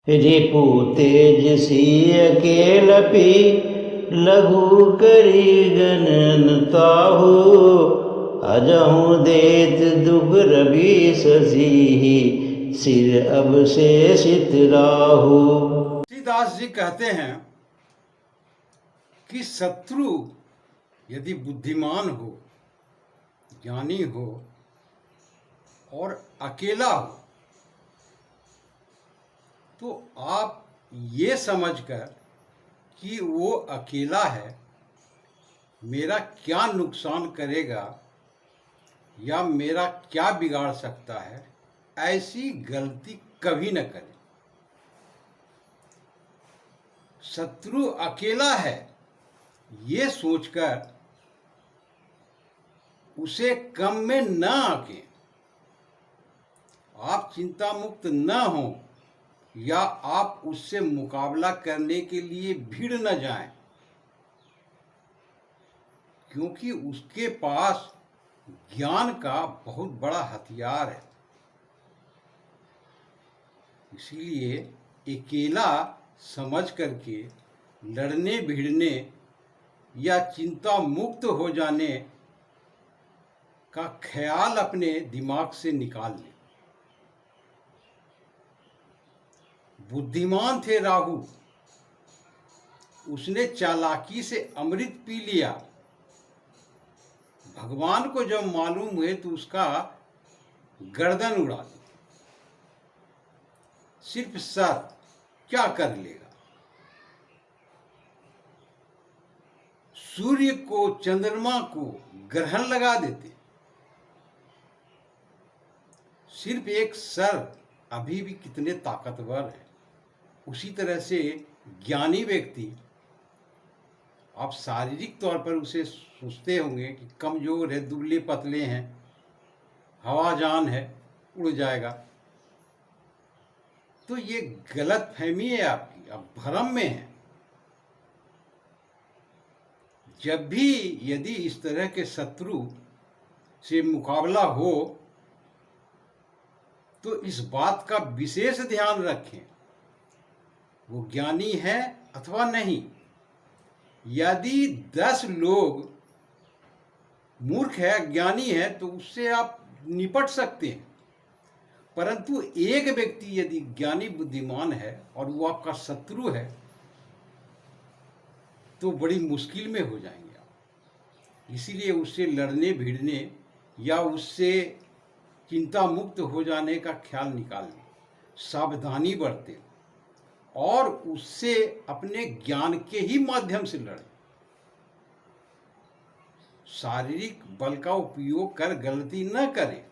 रिपु तेजसी अकेलपि लघु करी गणनताहु अजहु देत दुख रवि सजीहि सिर अवशेषित राहु। तुलसीदास जी कहते हैं कि शत्रु यदि बुद्धिमान हो, ज्ञानी हो और अकेला हो तो आप ये समझकर कि वो अकेला है, मेरा क्या नुकसान करेगा या मेरा क्या बिगाड़ सकता है, ऐसी गलती कभी न करें। शत्रु अकेला है ये सोचकर उसे कम में न आके आप चिंता मुक्त न हो या आप उससे मुकाबला करने के लिए भीड़ न जाएं, क्योंकि उसके पास ज्ञान का बहुत बड़ा हथियार है। इसीलिए अकेला समझ करके लड़ने भिड़ने या चिंता मुक्त हो जाने का ख्याल अपने दिमाग से निकाल लें। बुद्धिमान थे राहु, उसने चालाकी से अमृत पी लिया। भगवान को जब मालूम हुए तो उसका गर्दन उड़ा दी। सिर्फ सर क्या कर लेगा। सूर्य को, चंद्रमा को ग्रहण लगा देते। सिर्फ एक सर अभी भी कितने ताकतवर है। उसी तरह से ज्ञानी व्यक्ति, आप शारीरिक तौर पर उसे सोचते होंगे कि कमजोर है, दुबले पतले हैं, हवाजान है, उड़ जाएगा, तो ये गलत फहमी है आपकी, आप भ्रम में हैं। जब भी यदि इस तरह के शत्रु से मुकाबला हो तो इस बात का विशेष ध्यान रखें, वो ज्ञानी है अथवा नहीं। यदि 10 लोग मूर्ख है, ज्ञानी है, तो उससे आप निपट सकते हैं, परंतु एक व्यक्ति यदि ज्ञानी बुद्धिमान है और वो आपका शत्रु है तो बड़ी मुश्किल में हो जाएंगे आप। इसीलिए उससे लड़ने भिड़ने या उससे चिंता मुक्त हो जाने का ख्याल निकालें, सावधानी बरतें और उससे अपने ज्ञान के ही माध्यम से लड़ें। शारीरिक बल का उपयोग कर गलती न करें।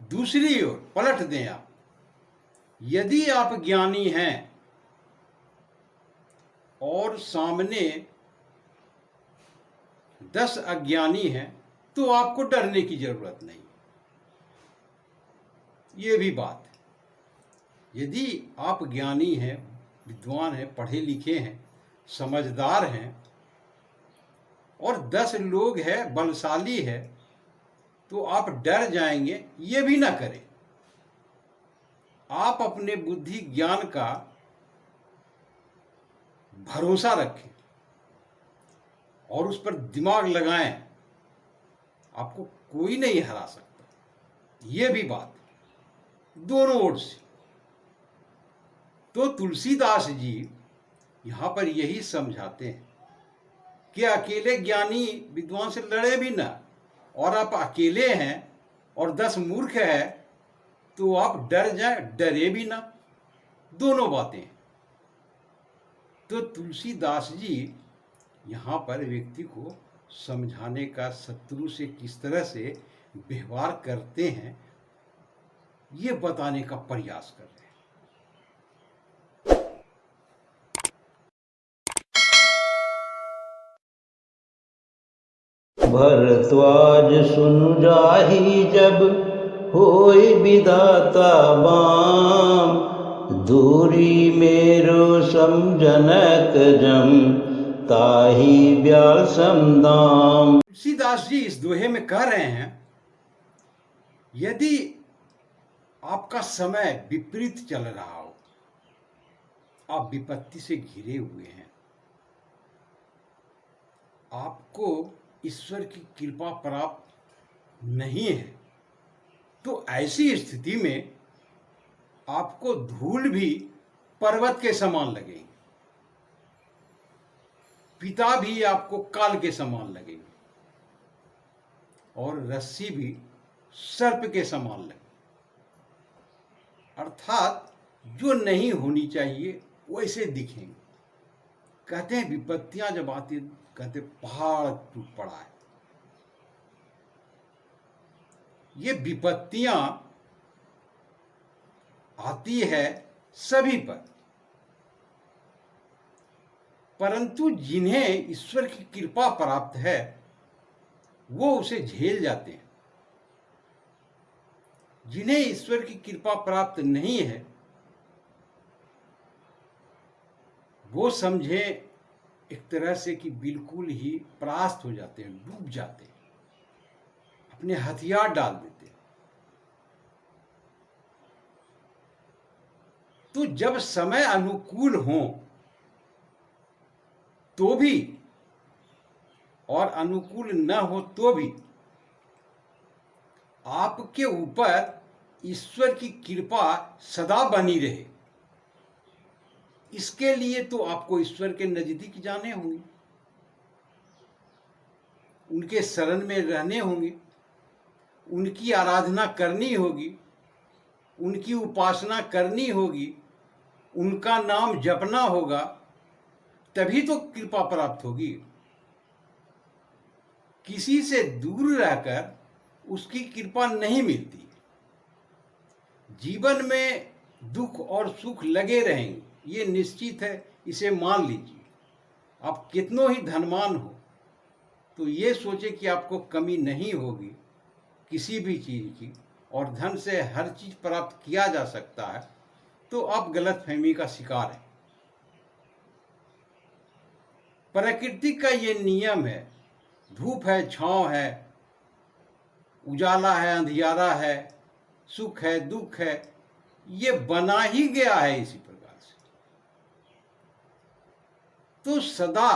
दूसरी ओर पलट दें आप। यदि आप ज्ञानी हैं और सामने 10 अज्ञानी हैं तो आपको डरने की जरूरत नहीं। ये भी बात है। यदि आप ज्ञानी हैं, विद्वान हैं, पढ़े लिखे हैं, समझदार हैं और 10 लोग हैं, बलशाली है, तो आप डर जाएंगे, ये भी ना करें। आप अपने बुद्धि ज्ञान का भरोसा रखें और उस पर दिमाग लगाएं, आपको कोई नहीं हरा सकता। ये भी बात है दोनों ओर से। तो तुलसीदास जी यहां पर यही समझाते हैं कि अकेले ज्ञानी विद्वान से लड़े भी ना, और आप अकेले हैं और 10 मूर्ख है तो आप डर जाए, डरे भी ना। दोनों बातें। तो तुलसीदास जी यहाँ पर व्यक्ति को समझाने का, शत्रु से किस तरह से व्यवहार करते हैं ये बताने का प्रयास कर रहे हैं। भरद्वाज सुनु जाहि जब होय विधाता बाम दूरी मेरो समझनक जम ताहि ब्याल समदाम। तुलसीदास जी इस दोहे में कह रहे हैं, यदि आपका समय विपरीत चल रहा हो, आप विपत्ति से घिरे हुए हैं, आपको ईश्वर की कृपा प्राप्त नहीं है, तो ऐसी स्थिति में आपको धूल भी पर्वत के समान लगेंगे, पिता भी आपको काल के समान लगेंगे और रस्सी भी सर्प के समान लगेगी। अर्थात जो नहीं होनी चाहिए वैसे दिखेंगे। कहते हैं विपत्तियां जब आती, कहते पहाड़ टूट पड़ा है। ये विपत्तियां आती है सभी पर, परंतु जिन्हें ईश्वर की कृपा प्राप्त है वो उसे झेल जाते हैं। जिन्हें ईश्वर की कृपा प्राप्त नहीं है वो समझे एक तरह से कि बिल्कुल ही परास्त हो जाते हैं, डूब जाते हैं, अपने हथियार डाल देते हैं। तो जब समय अनुकूल हो तो भी और अनुकूल न हो तो भी आपके ऊपर ईश्वर की कृपा सदा बनी रहे, इसके लिए तो आपको ईश्वर के नजदीक जाने होंगे, उनके शरण में रहने होंगे, उनकी आराधना करनी होगी, उनकी उपासना करनी होगी, उनका नाम जपना होगा, तभी तो कृपा प्राप्त होगी। किसी से दूर रहकर उसकी कृपा नहीं मिलती। जीवन में दुख और सुख लगे रहेंगे, ये निश्चित है, इसे मान लीजिए। आप कितनों ही धनवान हो तो ये सोचे कि आपको कमी नहीं होगी किसी भी चीज़ की, और धन से हर चीज़ प्राप्त किया जा सकता है, तो आप गलतफहमी का शिकार हैं। प्रकृति का ये नियम है, धूप है, छांव है, उजाला है, अंधियारा है, सुख है, दुख है, ये बना ही गया है इसी प्रकार से। तो सदा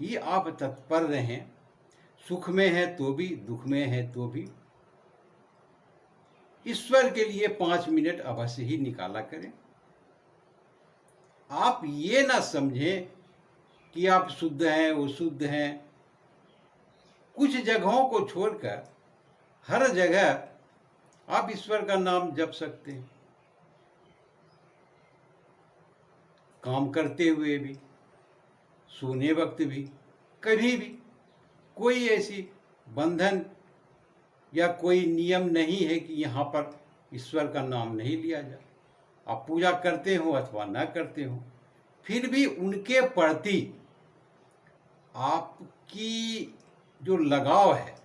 ही आप तत्पर रहें, सुख में है तो भी, दुख में है तो भी। ईश्वर के लिए 5 मिनट अवश्य ही निकाला करें। आप ये ना समझें कि आप शुद्ध हैं, वो शुद्ध हैं। कुछ जगहों को छोड़कर हर जगह आप ईश्वर का नाम जप सकते हैं, काम करते हुए भी, सोने वक्त भी, कभी भी। कोई ऐसी बंधन या कोई नियम नहीं है कि यहाँ पर ईश्वर का नाम नहीं लिया जाए। आप पूजा करते हो अथवा न करते हो, फिर भी उनके प्रति आपकी जो लगाव है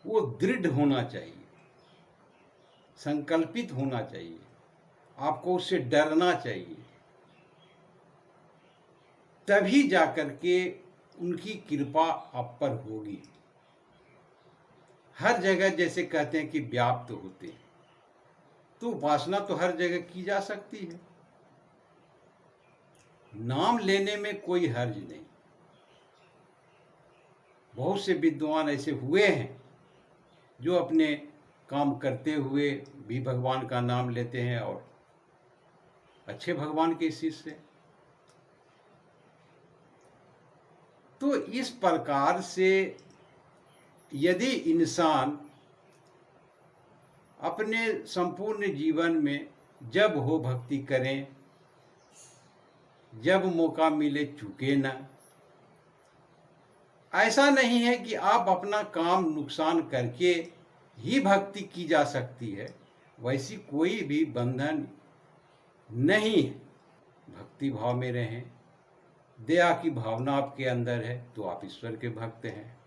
वो दृढ़ होना चाहिए, संकल्पित होना चाहिए, आपको उससे डरना चाहिए। तभी जाकर के उनकी कृपा आप पर होगी। हर जगह जैसे कहते हैं कि व्याप्त होते हैं, तो उपासना तो हर जगह की जा सकती है। नाम लेने में कोई हर्ज नहीं। बहुत से विद्वान ऐसे हुए हैं जो अपने काम करते हुए भी भगवान का नाम लेते हैं और अच्छे भगवान के शिष्य। तो इस प्रकार से यदि इंसान अपने संपूर्ण जीवन में जब हो भक्ति करें, जब मौका मिले चूके ना। ऐसा नहीं है कि आप अपना काम नुकसान करके ही भक्ति की जा सकती है, वैसी कोई भी बंधन नहीं है। भक्ति भाव में रहें, दया की भावना आपके अंदर है तो आप ईश्वर के भक्त हैं।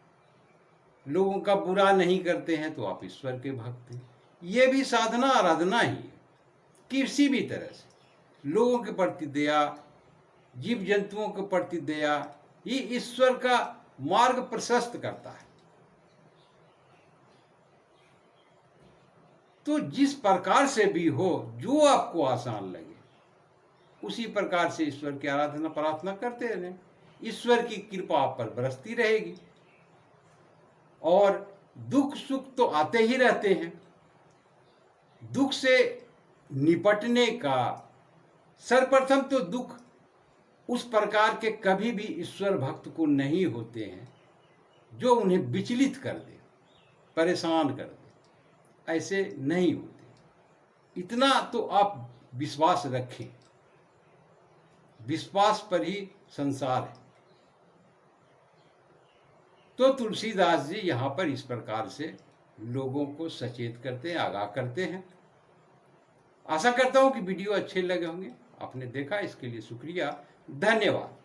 लोगों का बुरा नहीं करते हैं तो आप ईश्वर के भक्त हैं। ये भी साधना आराधना ही है। किसी भी तरह से लोगों के प्रति दया, जीव जंतुओं के प्रति दया, ये ईश्वर का मार्ग प्रशस्त करता है। तो जिस प्रकार से भी हो, जो आपको आसान लगे, उसी प्रकार से ईश्वर की आराधना प्रार्थना करते रहें। ईश्वर की कृपा आप पर बरसती रहेगी। और दुख सुख तो आते ही रहते हैं। दुख से निपटने का सर्वप्रथम तो दुख उस प्रकार के कभी भी ईश्वर भक्त को नहीं होते हैं जो उन्हें विचलित कर दे, परेशान कर दे। ऐसे नहीं होते। इतना तो आप विश्वास रखें। विश्वास पर ही संसार है। तो तुलसीदास जी यहाँ पर इस प्रकार से लोगों को सचेत करते हैं, आगाह करते हैं। आशा करता हूँ कि वीडियो अच्छे लगे होंगे। आपने देखा, इसके लिए शुक्रिया, धन्यवाद।